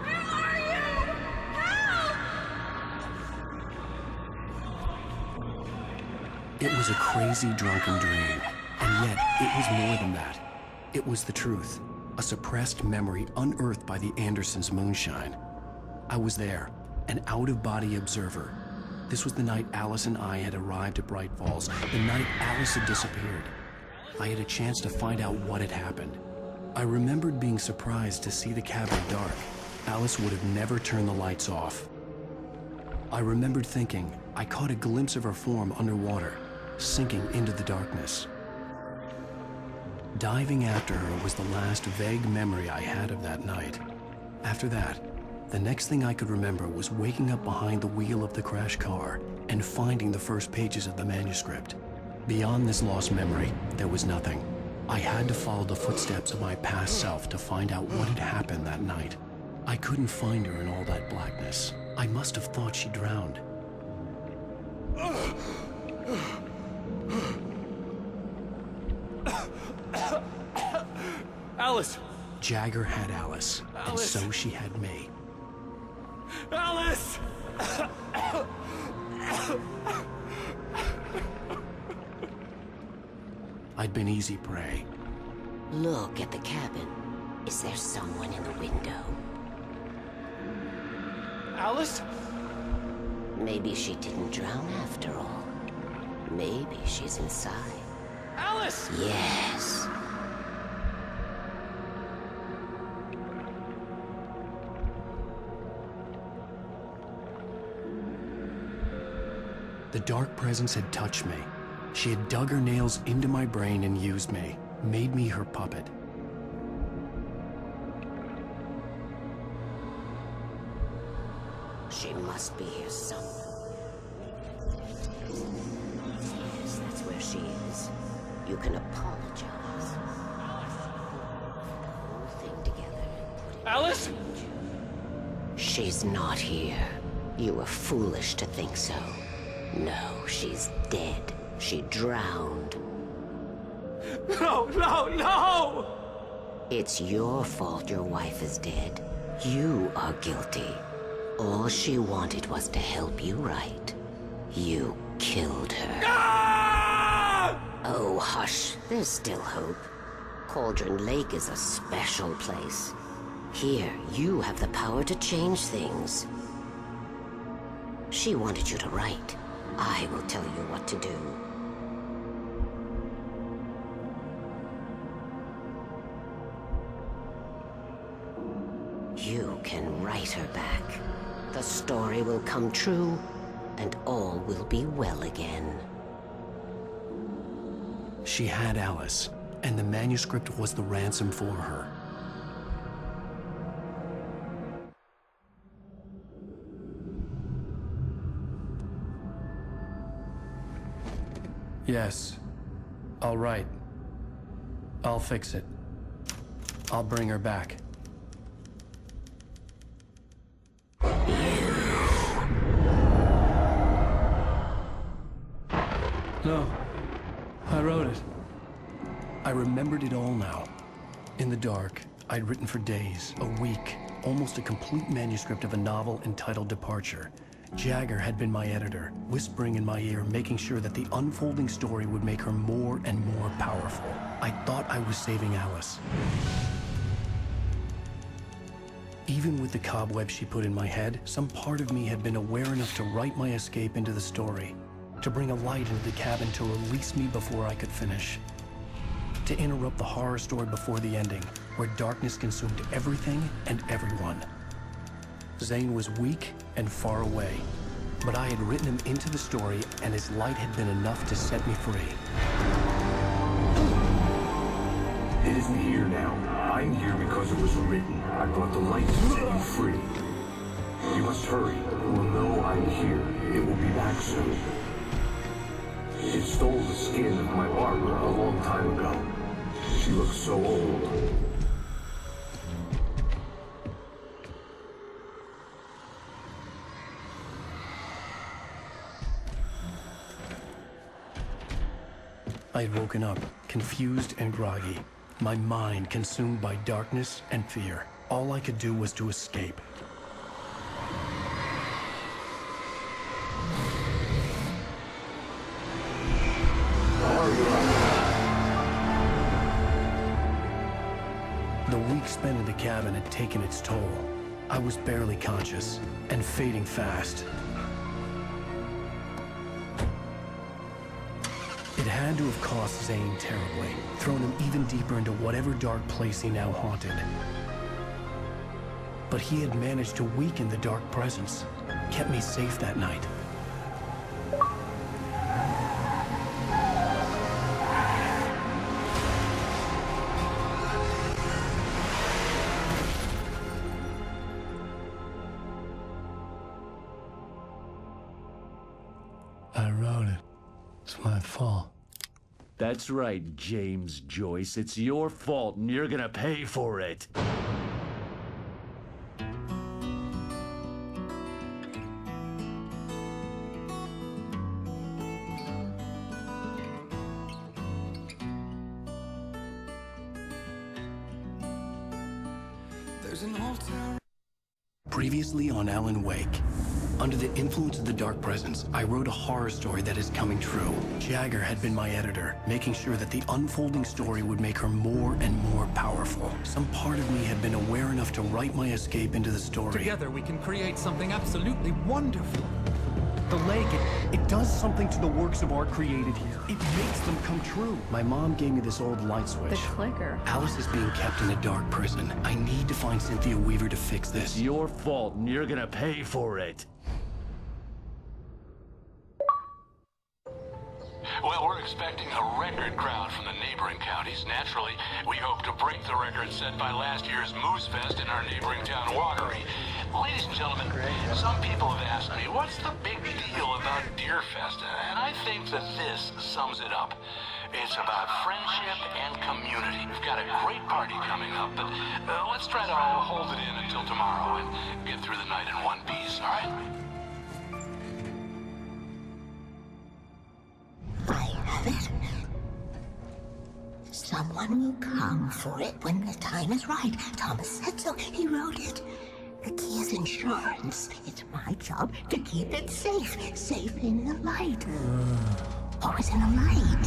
Where are you? Help! It was a crazy, drunken dream, and yet it was more than that. It was the truth, a suppressed memory unearthed by the Andersons' moonshine. I was there, an out-of-body observer. This was the night Alice and I had arrived at Bright Falls, the night Alice had disappeared. I had a chance to find out what had happened. I remembered being surprised to see the cabin dark. Alice would have never turned the lights off. I remembered thinking I caught a glimpse of her form underwater, sinking into the darkness. Diving after her was the last vague memory I had of that night. After that, the next thing I could remember was waking up behind the wheel of the crashed car and finding the first pages of the manuscript. Beyond this lost memory, there was nothing. I had to follow the footsteps of my past self to find out what had happened that night. I couldn't find her in all that blackness. I must have thought she drowned. Alice! Jagger had Alice, and Alice! so she had me. Alice! I'd been easy prey. Look at the cabin. Is there someone in the window? Alice? Maybe she didn't drown after all. Maybe she's inside. Alice! Yes. The dark presence had touched me. She had dug her nails into my brain and used me, made me her puppet. She must be here somewhere. Yes, that's where she is. You can apologize. Put the whole thing together and put it... Alice? She's not here. You were foolish to think so. No, she's dead. She drowned. No, no, no! It's your fault your wife is dead. You are guilty. All she wanted was to help you right. You killed her. Ah! Oh, hush. There's still hope. Cauldron Lake is a special place. Here, you have the power to change things. She wanted you to write. I will tell you what to do. You can write her back. The story will come true, and all will be well again. She had Alice, and the manuscript was the ransom for her. Yes. All right. I'll fix it. I'll bring her back. No. I wrote it. I remembered it all now. In the dark, I'd written for days, a week, almost a complete manuscript of a novel entitled Departure. Jagger had been my editor, whispering in my ear, making sure that the unfolding story would make her more and more powerful. I thought I was saving Alice. Even with the cobwebs she put in my head, some part of me had been aware enough to write my escape into the story, to bring a light into the cabin to release me before I could finish, to interrupt the horror story before the ending, where darkness consumed everything and everyone. Zane was weak and far away, but I had written him into the story, and his light had been enough to set me free. It isn't here now. I'm here because it was written. I brought the light to set you free. You must hurry. It will know I'm here. It will be back soon. It stole the skin of my Barbara a long time ago. She looks so old. I had woken up, confused and groggy, my mind consumed by darkness and fear. All I could do was to escape. The week spent in the cabin had taken its toll. I was barely conscious, and fading fast. It had to have cost Zane terribly, thrown him even deeper into whatever dark place he now haunted. But he had managed to weaken the dark presence, kept me safe that night. I wrote it. It's my fault. That's right, James Joyce. It's your fault, and you're gonna pay for it. There's an old town. Previously on Alan Wake. Under the influence of the dark presence, I wrote a horror story that is coming true. Jagger had been my editor, making sure that the unfolding story would make her more and more powerful. Some part of me had been aware enough to write my escape into the story. Together we can create something absolutely wonderful. The lake, it does something to the works of art created here. It makes them come true. My mom gave me this old light switch. The clicker. Alice is being kept in a dark prison. I need to find Cynthia Weaver to fix this. It's your fault, and you're gonna pay for it. Well, we're expecting a record crowd from the neighboring counties. Naturally, we hope to break the record set by last year's Moose Fest in our neighboring town, Watery. Ladies and gentlemen, some people have asked me, what's the big deal about Deer Fest? And I think that this sums it up. It's about friendship and community. We've got a great party coming up, but let's try to hold it in until tomorrow and get through the night in one piece, all right? I have it. Someone will come for it when the time is right. Thomas said so. He wrote it. The key is insurance. It's my job to keep it safe. Safe in the light. Always in the light.